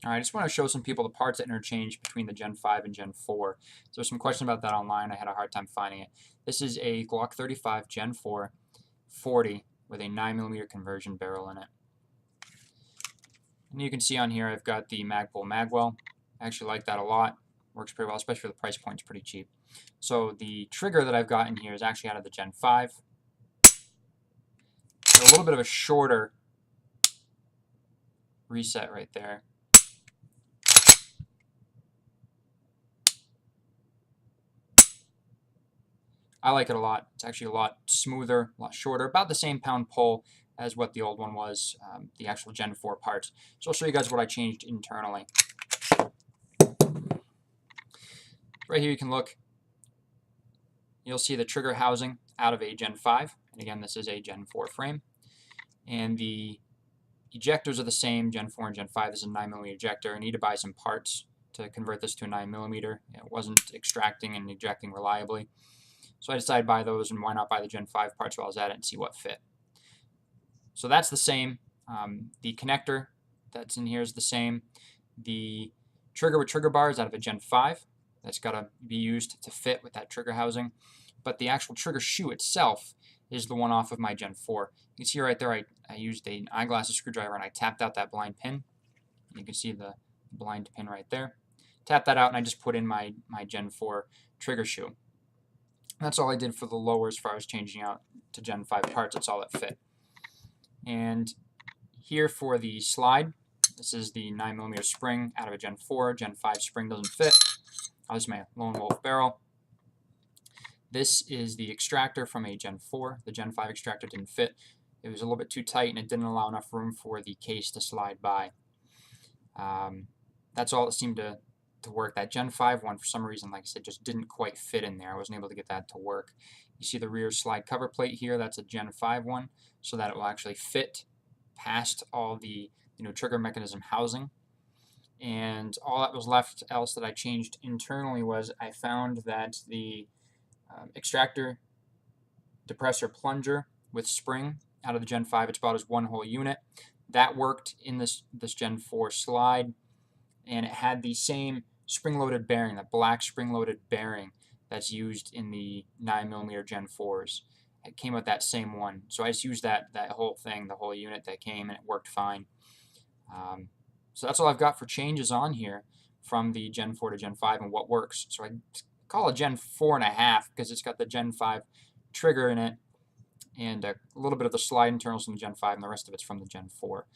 All right, I just want to show some people the parts that interchange between the Gen 5 and Gen 4. So there's some question about that online. I had a hard time finding it. This is a Glock 35 Gen 4 40 with a 9mm conversion barrel in it. And you can see on here I've got the Magpul Magwell. I actually like that a lot. Works pretty well, especially for the price point. It's pretty cheap. So the trigger that I've got in here is actually out of the Gen 5. So a little bit of a shorter reset right there. I like it a lot. It's actually a lot smoother, a lot shorter, about the same pound pull as what the old one was, the actual Gen 4 parts. So I'll show you guys what I changed internally. Right here you can look. You'll see the trigger housing out of a Gen 5. And again, this is a Gen 4 frame. And the ejectors are the same, Gen 4 and Gen 5. This is a 9mm ejector. I need to buy some parts to convert this to a 9mm. It wasn't extracting and ejecting reliably. So I decided to buy those, and why not buy the Gen 5 parts while I was at it and see what fit. So that's the same. The connector that's in here is the same. The trigger with trigger bar is out of a Gen 5. That's got to be used to fit with that trigger housing. But the actual trigger shoe itself is the one off of my Gen 4. You can see right there I used an eyeglass screwdriver and I tapped out that blind pin. You can see the blind pin right there. Tap that out and I just put in my Gen 4 trigger shoe. That's all I did for the lowers as far as changing out to Gen 5 parts. That's all that fit. And here for the slide, this is the 9mm spring out of a Gen 4. Gen 5 spring doesn't fit. I'll use my Lone Wolf barrel. This is the extractor from a Gen 4. The Gen 5 extractor didn't fit. It was a little bit too tight and it didn't allow enough room for the case to slide by. That's all that seemed to work. That Gen 5 one, for some reason, like I said, just didn't quite fit in there. I wasn't able to get that to work. You see the rear slide cover plate here, that's a Gen 5 one, so that it will actually fit past all the trigger mechanism housing. And all that was left else that I changed internally was I found that the extractor depressor plunger with spring out of the Gen 5, it's about as one whole unit. That worked in this Gen 4 slide, and it had the same spring-loaded bearing, that black spring-loaded bearing that's used in the 9mm Gen 4s. It came with that same one. So I just used that whole thing, the whole unit that came, and it worked fine. So that's all I've got for changes on here from the Gen 4 to Gen 5 and what works. So I call it Gen 4.5 because it's got the Gen 5 trigger in it and a little bit of the slide internals from the Gen 5 and the rest of it's from the Gen 4.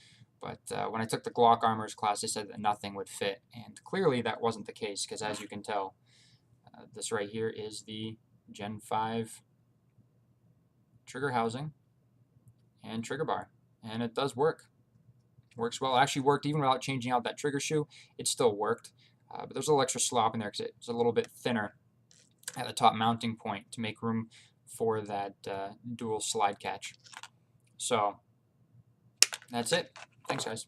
But when I took the Glock Armors class, they said that nothing would fit, and clearly that wasn't the case, because as you can tell, this right here is the Gen 5 trigger housing and trigger bar, and it does work. Works well. It actually worked even without changing out that trigger shoe. It still worked, but there's a little extra slop in there because it's a little bit thinner at the top mounting point to make room for that dual slide catch. So that's it. Thanks, guys.